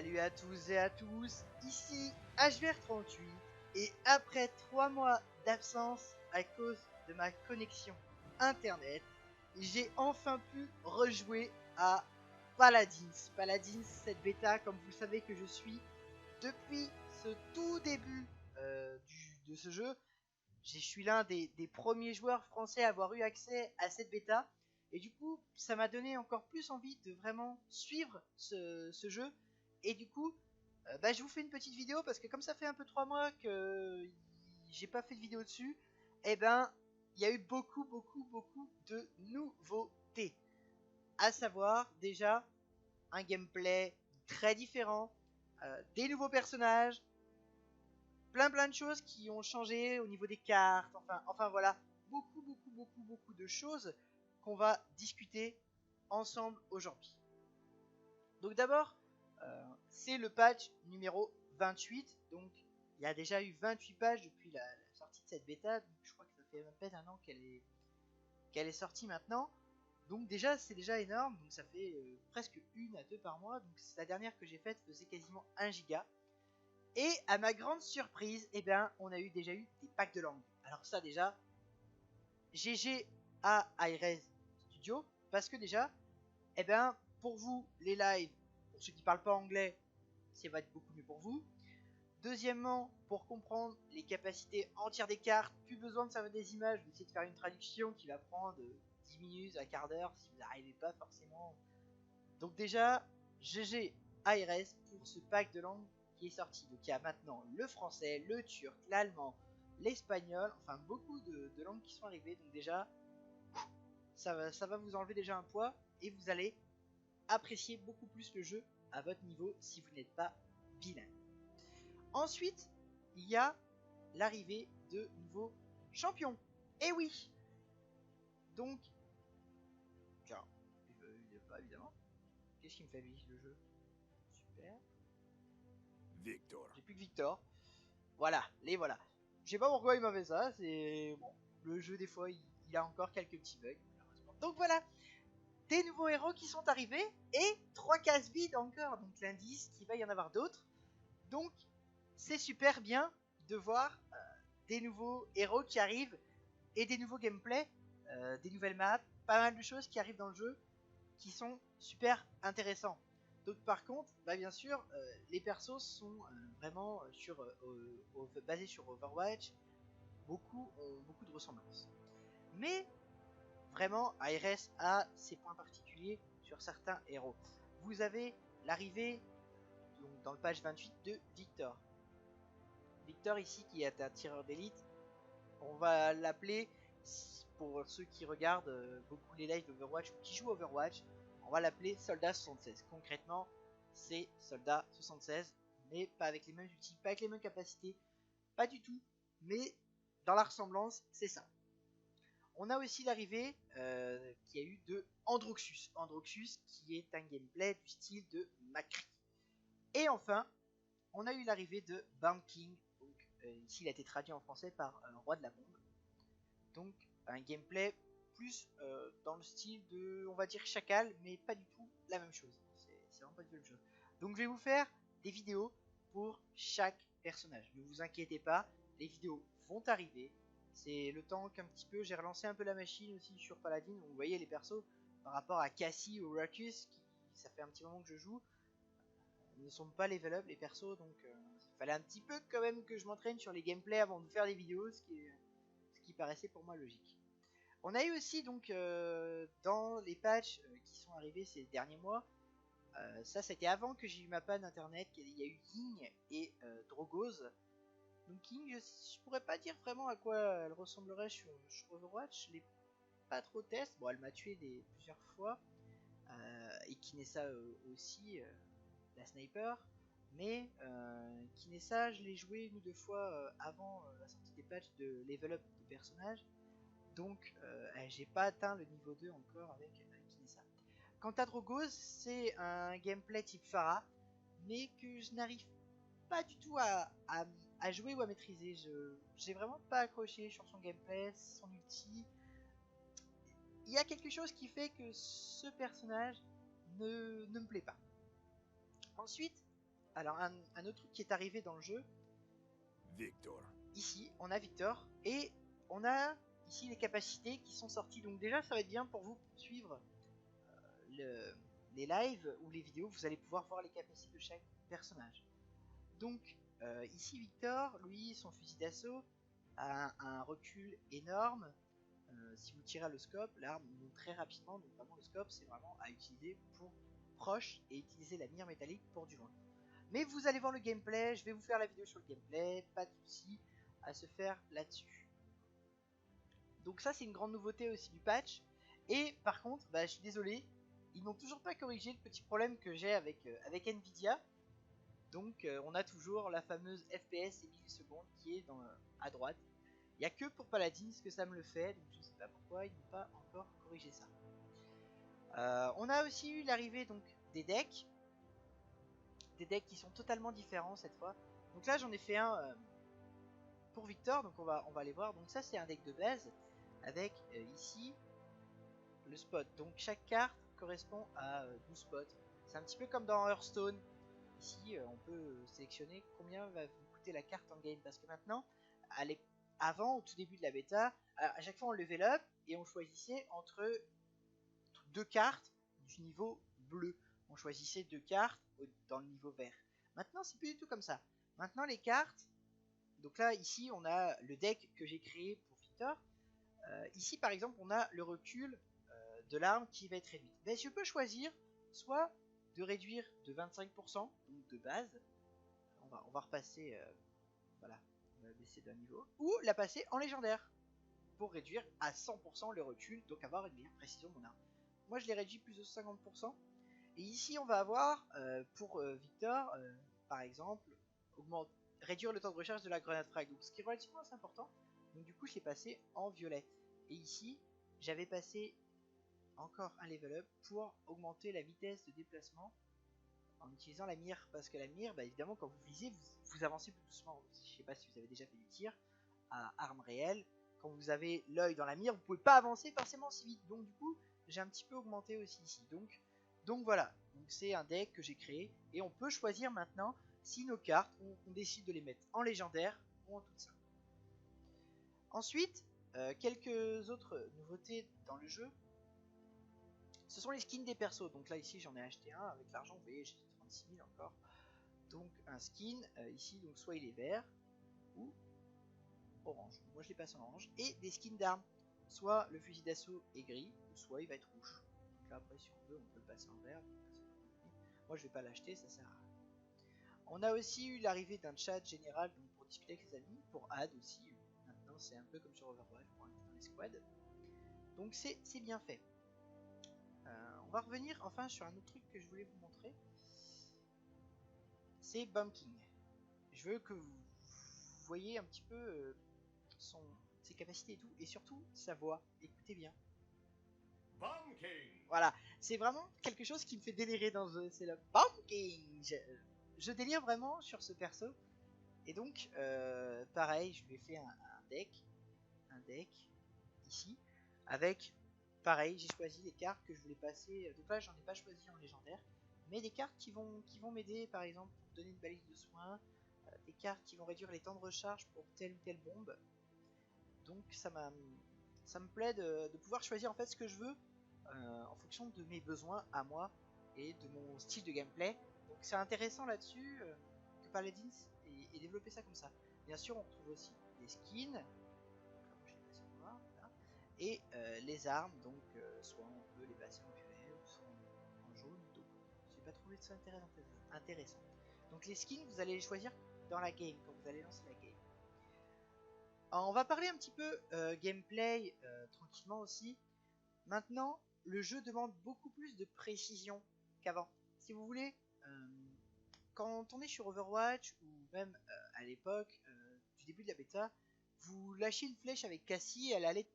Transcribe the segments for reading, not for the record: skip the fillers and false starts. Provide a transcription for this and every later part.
Salut à tous et à tous, ici HVR38 et après 3 mois d'absence à cause de ma connexion internet, j'ai enfin pu rejouer à Paladins. Paladins, cette bêta, comme vous le savez que je suis depuis ce tout début de ce jeu. Je suis l'un des premiers joueurs français à avoir eu accès à cette bêta. Et du coup, ça m'a donné encore plus envie de vraiment suivre ce jeu. Et du coup, je vous fais une petite vidéo parce que comme ça fait un peu 3 mois que j'ai pas fait de vidéo dessus, et il y a eu beaucoup de nouveautés. À savoir, déjà, un gameplay très différent, des nouveaux personnages, plein de choses qui ont changé au niveau des cartes, enfin voilà, beaucoup de choses qu'on va discuter ensemble aujourd'hui. Donc d'abord, c'est le patch numéro 28, donc il y a déjà eu 28 pages depuis la sortie de cette bêta, donc je crois que ça fait à peine un an qu'elle est sortie maintenant. Donc déjà c'est déjà énorme, donc ça fait presque 1 à 2 par mois, donc la dernière que j'ai faite faisait quasiment 1 giga. Et à ma grande surprise, on a déjà eu des packs de langue. Alors ça déjà, GG à iRes Studio, parce que déjà, pour vous, les lives, pour ceux qui parlent pas anglais, ça va être beaucoup mieux pour vous. Deuxièmement, pour comprendre les capacités entières des cartes, plus besoin de servir des images, vous essayez de faire une traduction qui va prendre 10 minutes, un quart d'heure, si vous n'arrivez pas forcément. Donc déjà, GG à iRes pour ce pack de langue qui est sorti. Donc il y a maintenant le français, le turc, l'allemand, l'espagnol, enfin beaucoup de langues qui sont arrivées. Donc déjà, ça va vous enlever déjà un poids et vous allez apprécier beaucoup plus le jeu à votre niveau si vous n'êtes pas bilingue. Ensuite, il y a l'arrivée de nouveaux champions. Et oui. Donc, tiens, il n'est pas évidemment. Qu'est-ce qui me fait vivre le jeu? Super. Victor. J'ai plus que Victor. Voilà, les voilà. Je sais pas pourquoi il m'a fait ça, c'est bon. Le jeu des fois il a encore quelques petits bugs malheureusement. Donc voilà, des nouveaux héros qui sont arrivés et 3 cases vides encore. Donc l'indice qu'il va y en avoir d'autres. Donc c'est super bien de voir des nouveaux héros qui arrivent et des nouveaux gameplays, des nouvelles maps, pas mal de choses qui arrivent dans le jeu qui sont super intéressants. Donc par contre, bien sûr, les persos sont vraiment basés sur Overwatch, beaucoup ont beaucoup de ressemblances. Mais vraiment, ARS a ses points particuliers sur certains héros. Vous avez l'arrivée, dans le patch 28, de Victor. Victor ici qui est un tireur d'élite, on va l'appeler, pour ceux qui regardent beaucoup les lives d'Overwatch ou qui jouent Overwatch, on va l'appeler Soldat 76. Concrètement, c'est Soldat 76, mais pas avec les mêmes outils, pas avec les mêmes capacités, pas du tout, mais dans la ressemblance, c'est ça. On a aussi l'arrivée qui a eu de Androxus. Androxus qui est un gameplay du style de Macri. Et enfin, on a eu l'arrivée de Bound King. Donc, ici, il a été traduit en français par Roi de la Bombe. Donc, un gameplay plus dans le style de, on va dire, Chacal, mais pas du tout la même chose. C'est vraiment pas du tout la même chose. Donc, je vais vous faire des vidéos pour chaque personnage. Ne vous inquiétez pas, les vidéos vont arriver. C'est le temps qu'un petit peu, j'ai relancé un peu la machine aussi sur Paladin. Vous voyez les persos par rapport à Cassie ou Racus, qui ça fait un petit moment que je joue, ne sont pas level up les persos, donc il fallait un petit peu quand même que je m'entraîne sur les gameplays avant de faire des vidéos, ce qui paraissait pour moi logique. On a eu aussi donc dans les patchs qui sont arrivés ces derniers mois, ça c'était avant que j'ai eu ma panne internet, il y a eu King et Drogoz. Donc King, je pourrais pas dire vraiment à quoi elle ressemblerait sur Overwatch, je l'ai pas trop test, bon elle m'a tué plusieurs fois, et Kinessa aussi, la sniper, mais Kinessa je l'ai joué une ou deux fois avant la sortie des patchs de level up des personnages, donc j'ai pas atteint le niveau 2 encore avec Kinessa. Quant à Drogoz, c'est un gameplay type Pharah, mais que je n'arrive pas du tout à jouer ou à maîtriser. J'ai vraiment pas accroché sur son gameplay, son ulti. Il y a quelque chose qui fait que ce personnage ne me plaît pas. Ensuite, Alors un autre truc qui est arrivé dans le jeu, Victor. ici on a Victor et on a ici les capacités qui sont sorties. Donc déjà ça va être bien pour vous suivre les lives ou les vidéos, vous allez pouvoir voir les capacités de chaque personnage. Donc ici Victor, lui son fusil d'assaut a un recul énorme. Si vous tirez à le scope, l'arme monte très rapidement, donc vraiment le scope c'est vraiment à utiliser pour proche et utiliser la mire métallique pour du loin. Mais vous allez voir le gameplay, je vais vous faire la vidéo sur le gameplay, pas de soucis à se faire là-dessus. Donc ça c'est une grande nouveauté aussi du patch. Et par contre, bah, je suis désolé, ils n'ont toujours pas corrigé le petit problème que j'ai avec Nvidia. Donc on a toujours la fameuse FPS et millisecondes qui est à droite. Il n'y a que pour Paladins que ça me le fait, donc je ne sais pas pourquoi ils n'ont pas encore corrigé ça. On a aussi eu l'arrivée donc des decks qui sont totalement différents cette fois. Donc là j'en ai fait un pour Victor, donc on va aller voir. Donc ça c'est un deck de base avec ici le spot. Donc chaque carte correspond à 12 spots. C'est un petit peu comme dans Hearthstone. Ici on peut sélectionner combien va vous coûter la carte en game, parce que maintenant, avant, au tout début de la bêta, à chaque fois on level up et on choisissait entre deux cartes du niveau bleu. On choisissait deux cartes dans le niveau vert. Maintenant c'est plus du tout comme ça. Maintenant les cartes, donc là ici on a le deck que j'ai créé pour Victor. Ici par exemple on a le recul de l'arme qui va être réduite. Mais je peux choisir soit de réduire de 25%, donc de base. On va repasser, voilà, on va baisser d'un niveau, ou la passer en légendaire pour réduire à 100% le recul, donc avoir une meilleure précision de mon arme. Moi je l'ai réduit plus de 50%. Et ici on va avoir pour Victor par exemple réduire le temps de recharge de la grenade frag, donc ce qui est relativement assez important. Donc du coup je l'ai passé en violet. Et ici j'avais passé encore un level up pour augmenter la vitesse de déplacement en utilisant la mire, parce que la mire, bah, évidemment quand vous visez vous avancez plus doucement. Je sais pas si vous avez déjà fait du tir à arme réelle, quand vous avez l'œil dans la mire vous pouvez pas avancer forcément si vite, donc du coup j'ai un petit peu augmenté aussi ici. Donc voilà, donc c'est un deck que j'ai créé et on peut choisir maintenant si nos cartes on décide de les mettre en légendaire ou en toute simple. Ensuite quelques autres nouveautés dans le jeu, ce sont les skins des persos. Donc là ici j'en ai acheté un avec l'argent, vous voyez j'ai 36 000 encore. Donc un skin ici, donc soit il est vert ou orange, moi je l'ai passé en orange. Et des skins d'armes, soit le fusil d'assaut est gris ou soit il va être rouge. Donc là après si on veut on peut le passer en vert. Moi je vais pas l'acheter, ça sert à rien. On a aussi eu l'arrivée d'un chat général donc pour discuter avec ses amis, pour add aussi. Maintenant c'est un peu comme sur Overwatch pour inviter dans les squads. Donc c'est bien fait. On va revenir enfin sur un autre truc que je voulais vous montrer. C'est Bomb King. Je veux que vous voyez un petit peu ses capacités et tout, et surtout sa voix. Écoutez bien. Bomb King. Voilà, c'est vraiment quelque chose qui me fait délirer dans ce jeu, c'est le Bomb King. Je délire vraiment sur ce perso. Et donc, pareil, je lui ai fait un deck ici, avec, pareil, j'ai choisi les cartes que je voulais passer. Donc là, j'en ai pas choisi en légendaire, mais des cartes qui vont m'aider, par exemple, pour donner une balise de soins, des cartes qui vont réduire les temps de recharge pour telle ou telle bombe. Donc ça me plaît de pouvoir choisir en fait ce que je veux en fonction de mes besoins à moi et de mon style de gameplay. Donc c'est intéressant là-dessus que Paladins ait développé ça comme ça. Bien sûr on retrouve aussi les skins, comme je l'ai passé en noir, voilà, et les armes, donc soit on peut les passer en violet ou soit en jaune. Donc j'ai pas trouvé ça intéressant. Donc les skins vous allez les choisir dans la game quand vous allez lancer la game. Alors, on va parler un petit peu gameplay tranquillement aussi. Maintenant, le jeu demande beaucoup plus de précision qu'avant. Si vous voulez, quand on est sur Overwatch ou même à l'époque du début de la bêta, vous lâchez une flèche avec Cassie, elle allait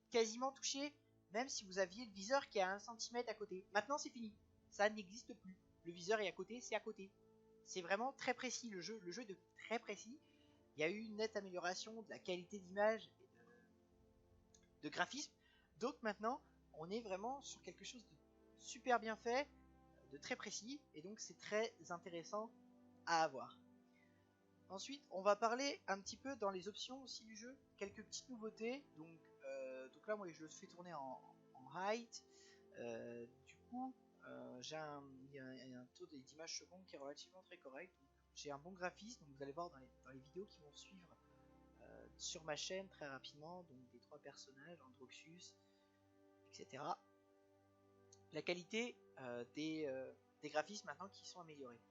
quasiment toucher, même si vous aviez le viseur qui est à 1 cm à côté. Maintenant, c'est fini. Ça n'existe plus. Le viseur est à côté, c'est à côté. C'est vraiment très précis, le jeu est très précis. Il y a eu une nette amélioration de la qualité d'image et de graphisme. Donc maintenant, on est vraiment sur quelque chose de super bien fait, de très précis, et donc c'est très intéressant à avoir. Ensuite, on va parler un petit peu dans les options aussi du jeu, quelques petites nouveautés. Donc là, moi, je le fais tourner en height. Du coup, il y a un taux d'image seconde qui est relativement très correct. J'ai un bon graphisme, donc vous allez voir dans les vidéos qui vont suivre sur ma chaîne très rapidement, donc des 3 personnages, Androxus, etc. La qualité des graphismes maintenant qui sont améliorés.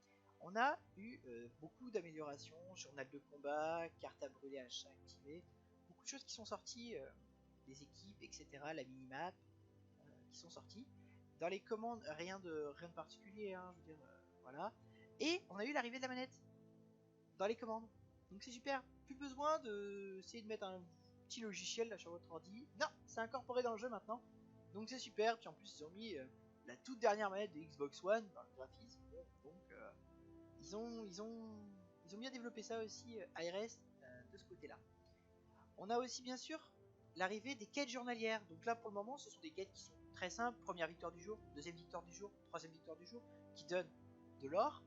On a eu beaucoup d'améliorations, journal de combat, carte à brûler à achat activée, beaucoup de choses qui sont sorties, des équipes, etc. La minimap qui sont sorties. Dans les commandes, rien de particulier, hein, je veux dire, voilà. Et on a eu l'arrivée de la manette dans les commandes. Donc c'est super. Plus besoin d'essayer de mettre un petit logiciel là sur votre ordi. Non, c'est incorporé dans le jeu maintenant. Donc c'est super. Puis en plus ils ont mis la toute dernière manette de Xbox One dans le graphisme. Donc ils ont bien développé ça aussi ARS de ce côté-là. On a aussi bien sûr l'arrivée des quêtes journalières. Donc là pour le moment ce sont des quêtes qui sont très simples. Première victoire du jour, deuxième victoire du jour, troisième victoire du jour, qui donnent de l'or.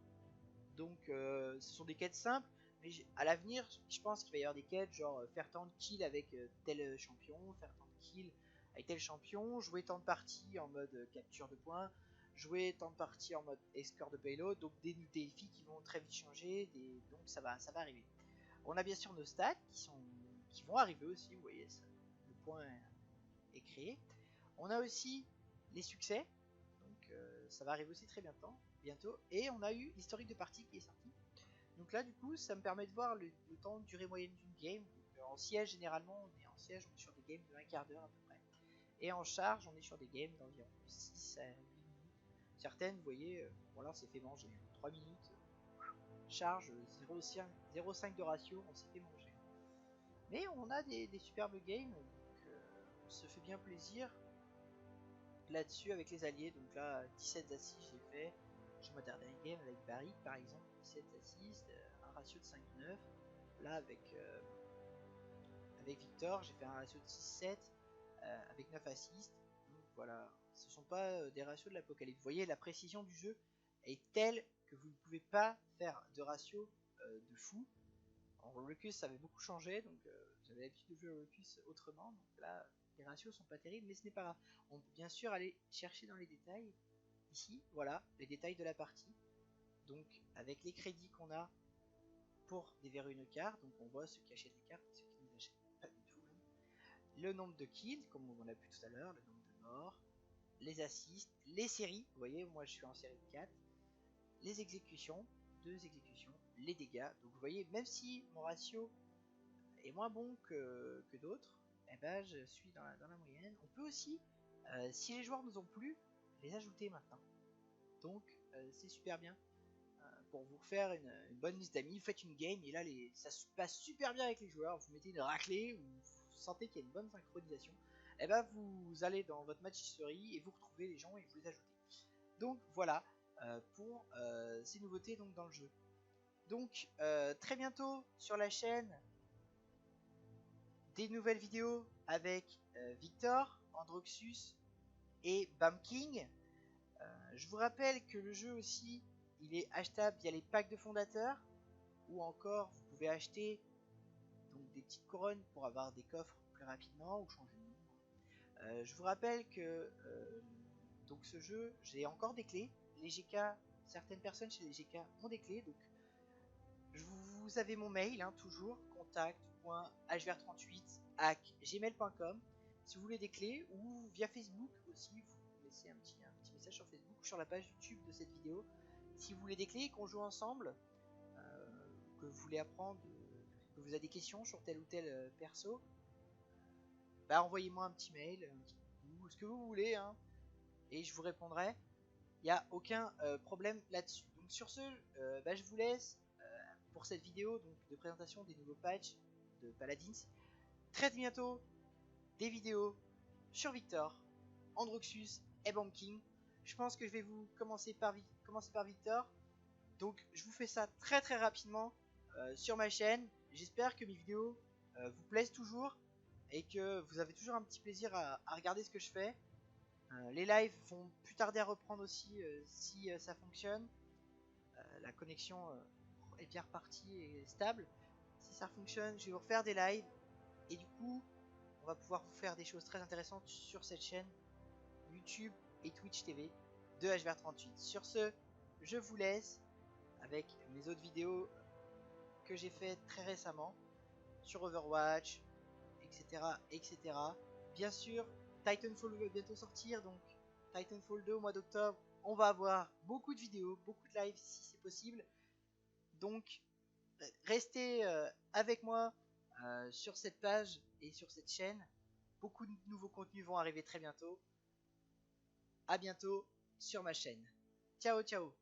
Donc ce sont des quêtes simples, mais à l'avenir je pense qu'il va y avoir des quêtes genre faire tant de kills avec tel champion, faire tant de kills avec tel champion, jouer tant de parties en mode capture de points, jouer tant de parties en mode escort de payload, donc des défis qui vont très vite changer, donc ça va arriver. On a bien sûr nos stats qui vont arriver aussi, vous voyez, le point est créé. On a aussi les succès, donc ça va arriver aussi très bientôt. Et on a eu l'historique de partie qui est sorti. Donc là du coup ça me permet de voir le temps de durée moyenne d'une game. Donc, en siège généralement on est sur des games de 1/4 d'heure à peu près. Et en charge on est sur des games d'environ 6 à 8 minutes. Certaines vous voyez, bon là on s'est fait manger 3 minutes. Charge 0,5 de ratio, on s'est fait manger. Mais on a des superbes games, donc on se fait bien plaisir là-dessus avec les alliés. Donc là 17 assists j'ai fait sur ma dernière game avec Barry par exemple, 17 assists, un ratio de 5-9. Là avec Victor j'ai fait un ratio de 6-7 avec 9 assists. Donc voilà, ce sont pas des ratios de l'apocalypse. Vous voyez la précision du jeu est telle que vous ne pouvez pas faire de ratio de fou. En Rolocus ça avait beaucoup changé, donc j'avais l'habitude de jouer Rolocus autrement, donc là les ratios sont pas terribles, mais ce n'est pas grave. On peut bien sûr aller chercher dans les détails. Ici, voilà, les détails de la partie. Donc avec les crédits qu'on a pour déverrouiller une carte, donc on voit ceux qui achètent les cartes et ceux qui ne les achètent pas du tout. Le nombre de kills, comme on l'a vu tout à l'heure, le nombre de morts, les assists, les séries, vous voyez, moi je suis en série de 4, les exécutions, 2 exécutions, les dégâts. Donc vous voyez, même si mon ratio est moins bon que d'autres, eh ben, je suis dans la moyenne. On peut aussi, si les joueurs nous ont plu, les ajouter maintenant. Donc c'est super bien. Pour vous faire une bonne liste d'amis, vous faites une game et là ça se passe super bien avec les joueurs, vous mettez une raclée ou vous sentez qu'il y a une bonne synchronisation, et ben vous allez dans votre match history et vous retrouvez les gens et vous les ajoutez. Donc voilà pour ces nouveautés donc dans le jeu. Donc très bientôt sur la chaîne des nouvelles vidéos avec Victor, Androxus et Bam King. Je vous rappelle que le jeu aussi il est achetable via les packs de fondateurs, ou encore vous pouvez acheter donc des petites couronnes pour avoir des coffres plus rapidement ou changer de nom. Je vous rappelle que donc ce jeu, j'ai encore des clés. Les GK, certaines personnes chez les GK ont des clés, donc vous avez mon mail, hein, toujours contact.hvr38@gmail.com si vous voulez des clés, ou via Facebook aussi, vous laissez un petit message sur Facebook ou sur la page YouTube de cette vidéo. Si vous voulez des clés, qu'on joue ensemble, que vous voulez apprendre, que vous avez des questions sur tel ou tel perso, bah envoyez-moi un petit mail, ou ce que vous voulez, hein, et je vous répondrai. Il n'y a aucun problème là-dessus. Donc sur ce, bah, je vous laisse pour cette vidéo donc, de présentation des nouveaux patchs de Paladins. Très bientôt, des vidéos sur Victor, Androxus et Bam King. Je pense que je vais vous commencer par Victor. Donc je vous fais ça très très rapidement sur ma chaîne. J'espère que mes vidéos vous plaisent toujours et que vous avez toujours un petit plaisir à regarder ce que je fais. Les lives vont plus tarder à reprendre aussi si ça fonctionne. La connexion est bien reparti et stable, si ça fonctionne, je vais vous refaire des lives. Et du coup, on va pouvoir vous faire des choses très intéressantes sur cette chaîne YouTube et Twitch TV de HVR38. Sur ce, je vous laisse avec mes autres vidéos que j'ai faites très récemment sur Overwatch, etc., etc. Bien sûr, Titanfall va bientôt sortir, donc Titanfall 2 au mois d'octobre, on va avoir beaucoup de vidéos, beaucoup de lives si c'est possible. Donc, restez avec moi sur cette page et sur cette chaîne. Beaucoup de nouveaux contenus vont arriver très bientôt. À bientôt sur ma chaîne. Ciao, ciao.